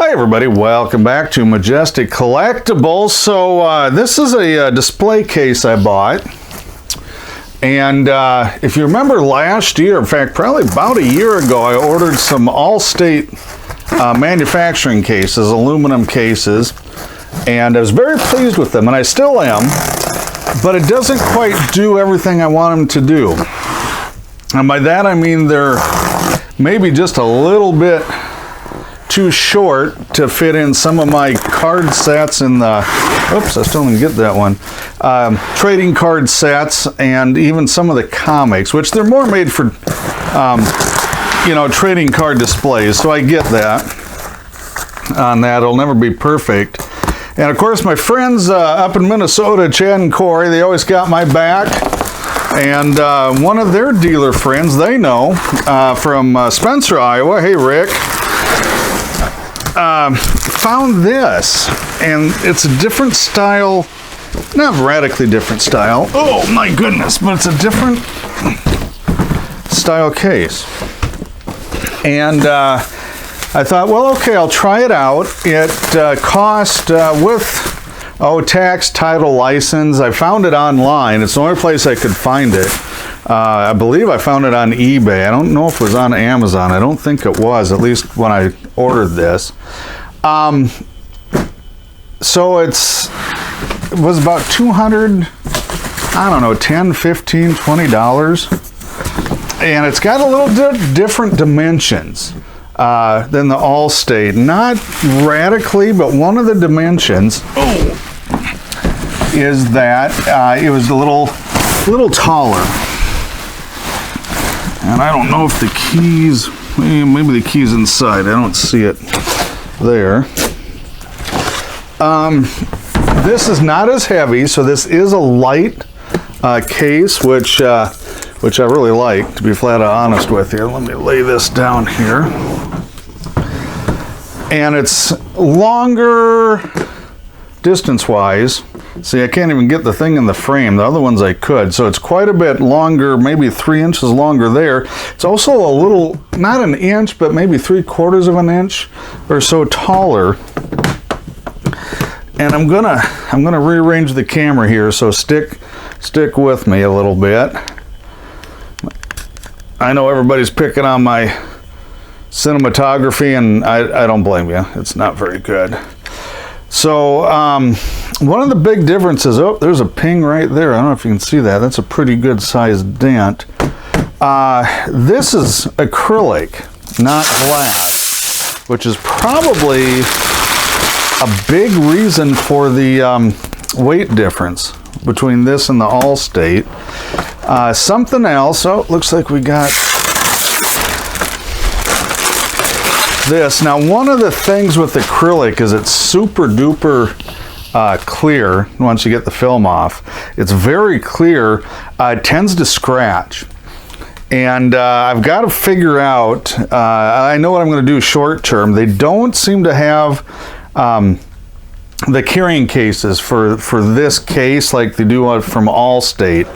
Hi everybody, welcome back to Majestic Collectibles. So this is a display case I bought, and if you remember last year, in fact probably about a year ago, I ordered some Allstate manufacturing cases, aluminum cases, and I was very pleased with them, and I still am, but it doesn't quite do everything I want them to do. And by that I mean they're maybe just a little bit too short to fit in some of my card sets in the, oops, I still didn't get that one, trading card sets, and even some of the comics, which they're more made for, you know, trading card displays, so I get that on that. It'll never be perfect. And of course my friends up in Minnesota, Chad and Corey, they always got my back. And one of their dealer friends, they know, from Spencer, Iowa, hey Rick, found this, and it's a different style, not radically different style, oh my goodness, but it's a different style case. And I thought, well, okay, I'll try it out. It cost with tax, title, license. I found it online. It's the only place I could find it. I believe I found it on eBay. I don't know if it was on Amazon. I don't think it was, at least when I ordered this. So it was about $200, I don't know, $10, $15, $20. And it's got a little different dimensions than the Allstate. Not radically, but one of the dimensions is that it was a little taller. And I don't know if the keys, maybe the key's inside. I don't see it there. This is not as heavy, so this is a light case, which I really like, to be flat out honest with you. Let me lay this down here. And it's longer distance-wise. See, I can't even get the thing in the frame. The other ones I could. So it's quite a bit longer, maybe 3 inches longer there. It's also a little, not an inch, but maybe 3/4 of an inch or so taller. And I'm gonna rearrange the camera here, so stick with me a little bit. I know everybody's picking on my cinematography, and I don't blame you. It's not very good. So one of the big differences, oh, there's a ping right there. I don't know if you can see that. That's a pretty good sized dent. This is acrylic, not glass, which is probably a big reason for the weight difference between this and the Allstate. Something else, oh, looks like we got this. Now, one of the things with acrylic is it's super duper clear once you get the film off. It's very clear. It tends to scratch. And I've got to figure out, I know what I'm going to do short term. They don't seem to have the carrying cases for this case like they do from Allstate.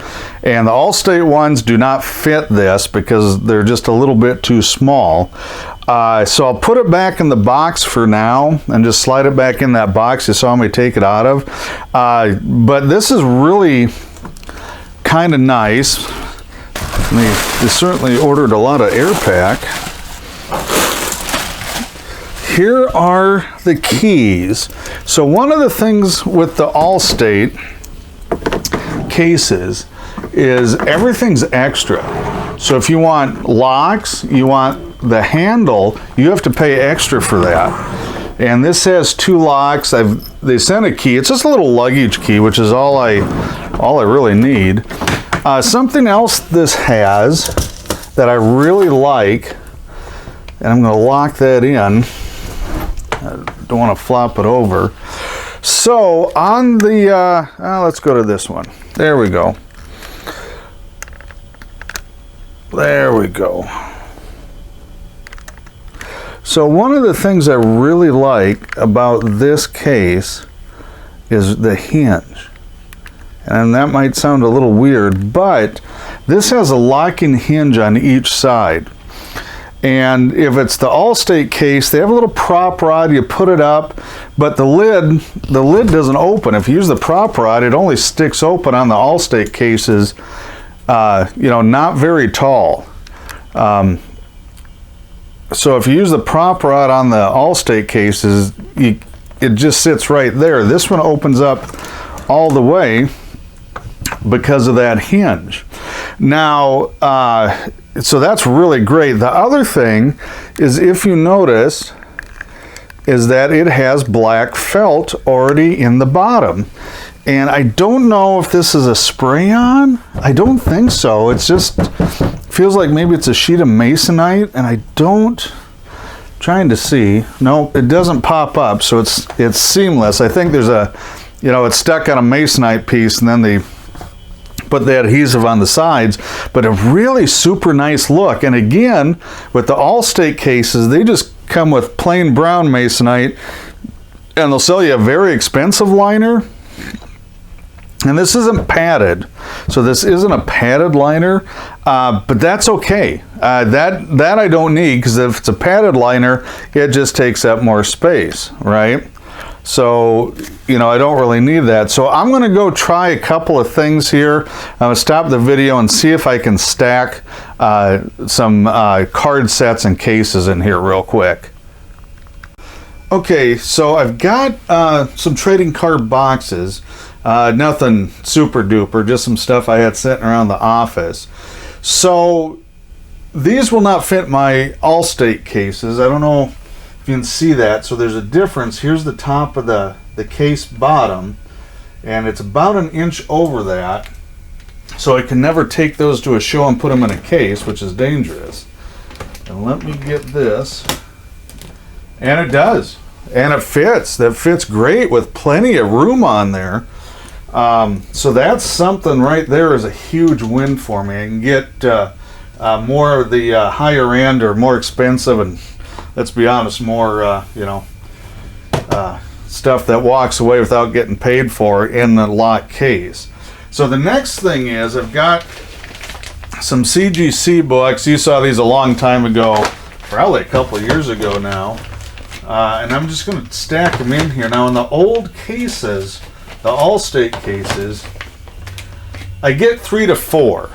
And the Allstate ones do not fit this because they're just a little bit too small. So I'll put it back in the box for now and just slide it back in that box you saw me take it out of. But this is really kind of nice. They certainly ordered a lot of air pack. Here are the keys. So one of the things with the Allstate cases is everything's extra. So if you want locks, you want the handle, you have to pay extra for that. And this has 2 locks. They sent a key. It's just a little luggage key, which is all I really need. Something else this has that I really like, and I'm going to lock that in. I don't want to flop it over. So on the, let's go to this one. There we go. There we go. So one of the things I really like about this case is the hinge. And that might sound a little weird, but this has a locking hinge on each side. And if it's the Allstate case, they have a little prop rod, you put it up, but the lid doesn't open. If you use the prop rod, it only sticks open on the Allstate cases, you know, not very tall. So if you use the prop rod on the Allstate cases, it just sits right there. This one opens up all the way because of that hinge. Now, so that's really great. The other thing is, if you notice, is that it has black felt already in the bottom. And I don't know if this is a spray-on. I don't think so. It's just feels like maybe it's a sheet of masonite, and I don't, trying to see. No, it doesn't pop up, so it's seamless. I think there's a, you know, it's stuck on a masonite piece, and then they put the adhesive on the sides, but a really super nice look. And again, with the Allstate cases, they just come with plain brown masonite, and they'll sell you a very expensive liner. And this isn't padded, so this isn't a padded liner, but that's okay. That I don't need, because if it's a padded liner, it just takes up more space, right? So, you know, I don't really need that. So I'm going to go try a couple of things here. I'm going to stop the video and see if I can stack some card sets and cases in here real quick. Okay, so I've got some trading card boxes. Nothing super duper, just some stuff I had sitting around the office. So these will not fit my Allstate cases. I don't know if you can see that. So there's a difference. Here's the top of the case bottom, and it's about an inch over that. So I can never take those to a show and put them in a case, which is dangerous. And let me get this. And it does. And it fits. That fits great with plenty of room on there. So that's something right there, is a huge win for me. I can get more of the higher end or more expensive, and let's be honest, more you know, stuff that walks away without getting paid for in the lock case. So the next thing is, I've got some CGC books. You saw these a long time ago, probably a couple of years ago now, and I'm just going to stack them in here. Now in the old cases, the Allstate cases, I get 3 to 4.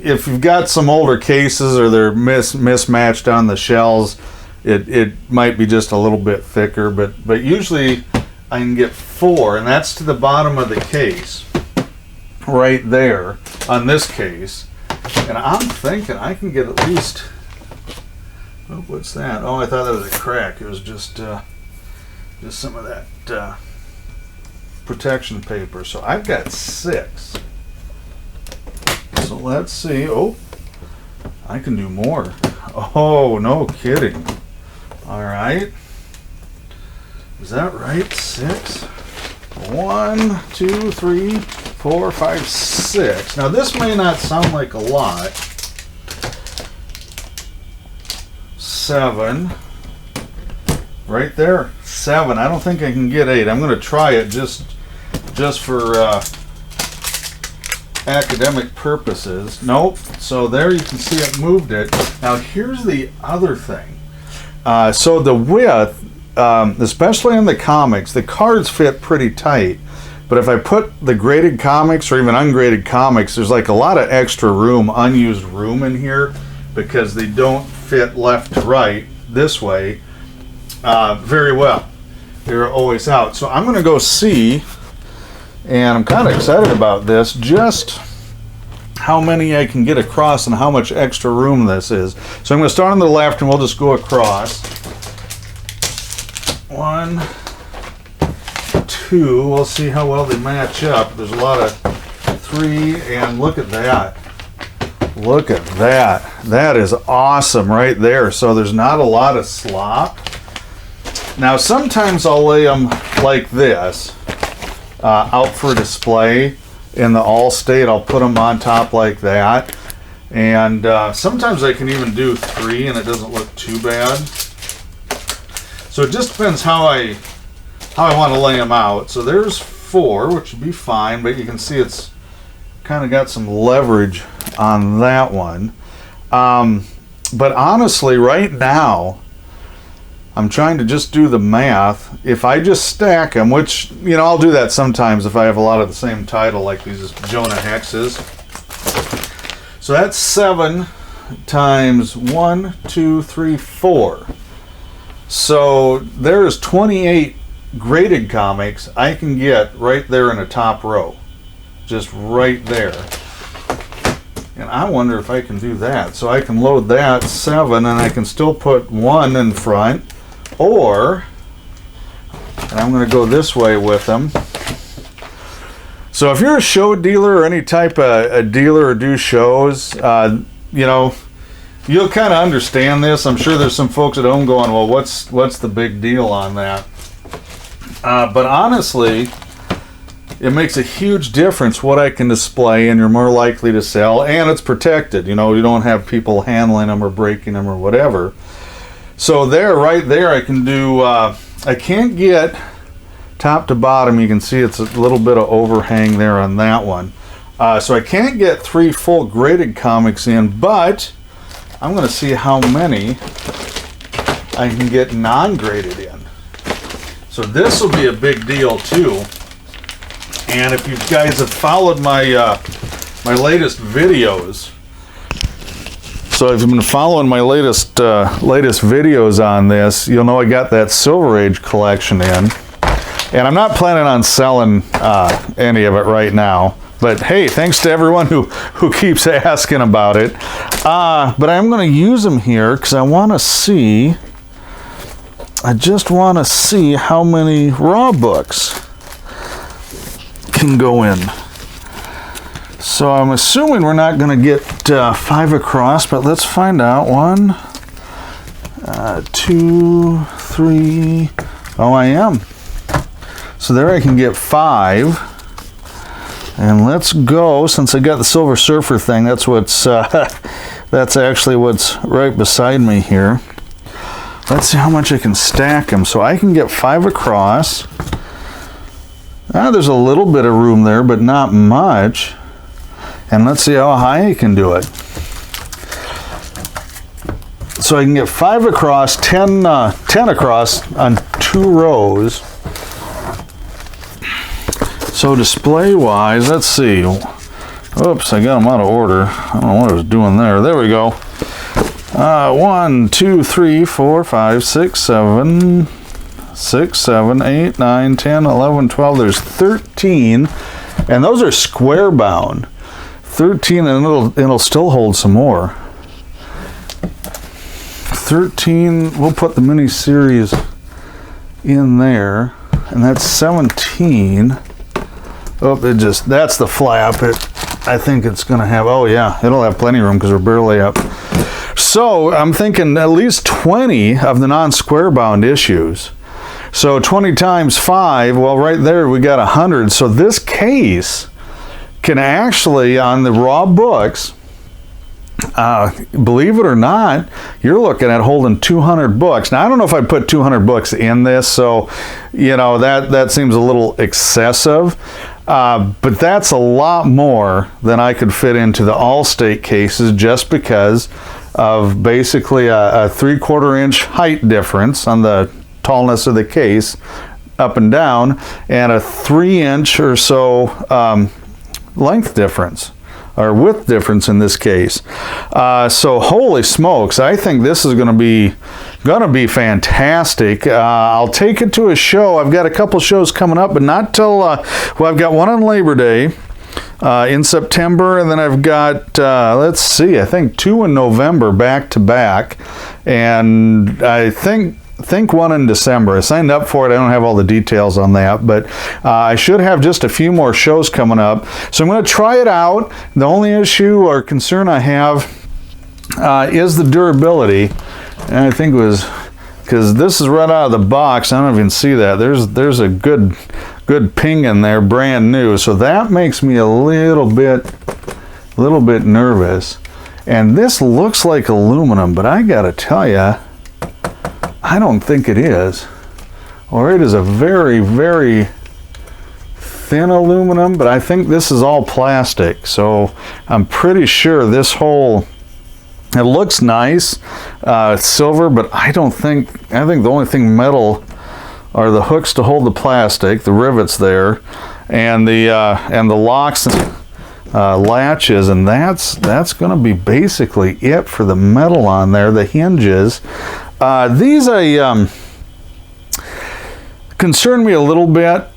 If you've got some older cases or they're mismatched on the shells, it might be just a little bit thicker, but usually I can get 4, and that's to the bottom of the case, right there on this case. And I'm thinking I can get at least, oh, what's that? Oh, I thought that was a crack. It was just some of that protection paper. So I've got 6. So let's see. Oh, I can do more. Oh, no kidding. All right. Is that right? 6. 1, 2, 3, 4, 5, 6. Now this may not sound like a lot. 7. Right there. 7. I don't think I can get 8. I'm going to try it just for academic purposes. Nope. So there you can see it moved it. Now here's the other thing. So the width, especially in the comics, the cards fit pretty tight. But if I put the graded comics or even ungraded comics, there's like a lot of extra room, unused room in here, because they don't fit left to right this way very well. They're always out. So I'm going to go see, and I'm kind of excited about this, just how many I can get across and how much extra room this is. So I'm going to start on the left, and we'll just go across. 1, 2. We'll see how well they match up. There's a lot of 3, and look at that. Look at that. That is awesome right there. So there's not a lot of slop. Now sometimes I'll lay them like this, out for display in the Allstate. I'll put them on top like that. And sometimes I can even do 3 and it doesn't look too bad. So it just depends how I want to lay them out. So there's 4, which would be fine, but you can see it's kind of got some leverage on that one. But honestly, right now, I'm trying to just do the math. If I just stack them, which, you know, I'll do that sometimes if I have a lot of the same title, like these Jonah Hexes. So that's 7 times 1, 2, 3, 4. So there's 28 graded comics I can get right there in the top row. Just right there. And I wonder if I can do that. So I can load that 7 and I can still put 1 in front. Or, and I'm going to go this way with them. So if you're a show dealer or any type of a dealer or do shows, you know, you'll kind of understand this. I'm sure there's some folks at home going, well, what's the big deal on that? But honestly, it makes a huge difference what I can display, and you're more likely to sell, and it's protected. You know, you don't have people handling them or breaking them or whatever. So there, right there, I can do, I can't get top to bottom. You can see it's a little bit of overhang there on that one. So I can't get 3 full graded comics in, but I'm going to see how many I can get non-graded in. So this will be a big deal too. And if you guys have followed my my latest videos, so if you've been following my latest videos on this, you'll know I got that Silver Age collection in, and I'm not planning on selling any of it right now. But hey, thanks to everyone who keeps asking about it. But I'm going to use them here because I want to see. I just want to see how many raw books can go in. So I'm assuming we're not going to get 5 across, but let's find out. 1, 2, 3. Oh, I am. So there I can get 5. And let's go, since I got the Silver Surfer thing, that's what's that's actually what's right beside me here. Let's see how much I can stack them. So I can get 5 across. There's a little bit of room there, but not much. And let's see how high I can do it. So I can get 5 across, 10 across on 2 rows. So display-wise, let's see. Oops, I got them out of order. I don't know what I was doing there. There we go. 1, 2, 3, 4, 5, 6, 7, 8, 9, 10, 11, 12. There's 13, and those are square bound. 13, and it'll still hold some more. 13, we'll put the mini series in there, and that's 17. Oh, that's the flap. I think it's going to have, oh yeah, it'll have plenty of room because we're barely up. So I'm thinking at least 20 of the non-square bound issues. So 20 times 5, well, right there we got 100. So this case can actually, on the raw books, believe it or not, you're looking at holding 200 books. Now, I don't know if I put 200 books in this, so, you know, that seems a little excessive. But that's a lot more than I could fit into the Allstate cases, just because of basically a 3/4 inch height difference on the tallness of the case up and down, and a 3 inch or so length difference, or width difference in this case. So holy smokes, I think this is going to be fantastic. I'll take it to a show. I've got a couple shows coming up, but not till well, I've got one on Labor Day in September, and then I've got let's see, I think 2 in November back to back, and I think one in December. I signed up for it. I don't have all the details on that, but I should have just a few more shows coming up. So I'm going to try it out. The only issue or concern I have is the durability. And I think it was because this is right out of the box. I don't even see that. There's a good ping in there, brand new. So that makes me a little bit nervous. And this looks like aluminum, but I got to tell you, I don't think it is. Or it is a very, very thin aluminum, but I think this is all plastic. So I'm pretty sure this whole It looks nice, silver, but I think the only thing metal are the hooks to hold the plastic, the rivets there, and the locks and latches, and that's going to be basically it for the metal on there. The hinges, these concern me a little bit.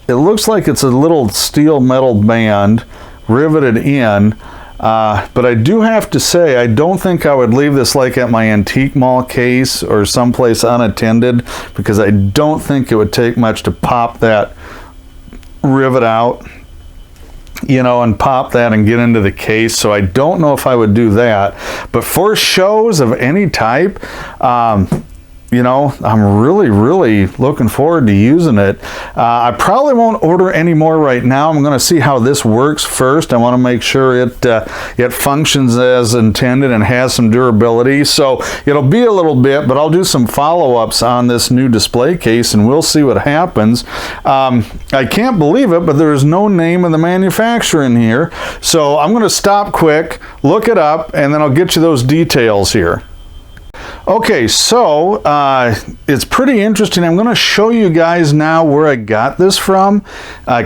It looks like it's a little steel metal band riveted in. But I do have to say, I don't think I would leave this like at my antique mall case or someplace unattended, because I don't think it would take much to pop that rivet out, you know, and pop that and get into the case. So I don't know if I would do that. But for shows of any type, you know, I'm really looking forward to using it. I probably won't order any more right now. I'm going to see how this works first. I want to make sure it functions as intended and has some durability. So it'll be a little bit, but I'll do some follow-ups on this new display case and we'll see what happens. I can't believe it, but there's no name of the manufacturer in here. So I'm going to stop quick, look it up, and then I'll get you those details here. Okay, so it's pretty interesting. I'm going to show you guys now where I got this from.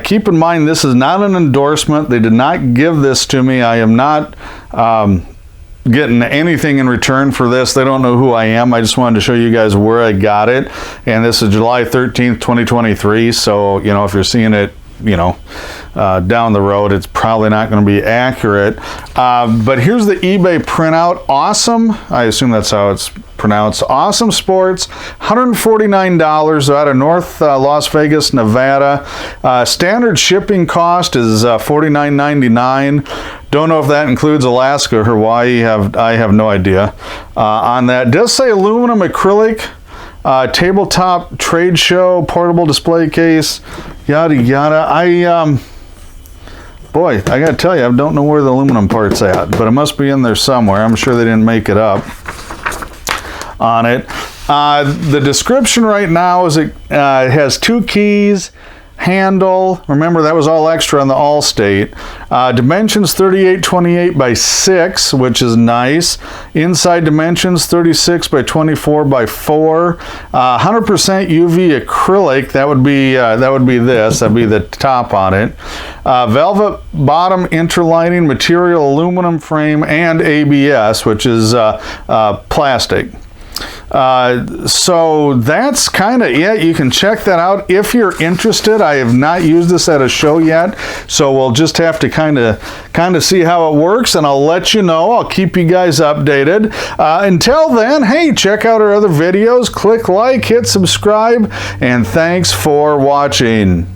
Keep in mind, this is not an endorsement. They did not give this to me. I am not getting anything in return for this. They don't know who I am. I just wanted to show you guys where I got it. And this is July 13th, 2023. So, you know, if you're seeing it, you know, down the road, it's probably not going to be accurate. But here's the eBay printout. Ausum, I assume that's how it's pronounced. Ausum Sports, $149 out of North Las Vegas, Nevada. Standard shipping cost is $49.99. Don't know if that includes Alaska or Hawaii. I have no idea on that. It does say aluminum acrylic. Tabletop trade show, portable display case, yada yada. Boy, I gotta tell you, I don't know where the aluminum part's at, but it must be in there somewhere. I'm sure they didn't make it up on it. The description right now is it has 2 keys, handle. Remember, that was all extra on the Allstate. Dimensions 3828 by 6, which is nice. Inside dimensions 36 by 24 by 4. 100% UV acrylic. That would be this. That'd be the top on it. Velvet bottom interlining material, aluminum frame, and ABS, which is plastic. So that's kind of it. You can check that out if you're interested. I have not used this at a show yet, so we'll just have to kind of see how it works, and I'll let you know. I'll keep you guys updated. Until then, hey, check out our other videos, click like, hit subscribe, and thanks for watching.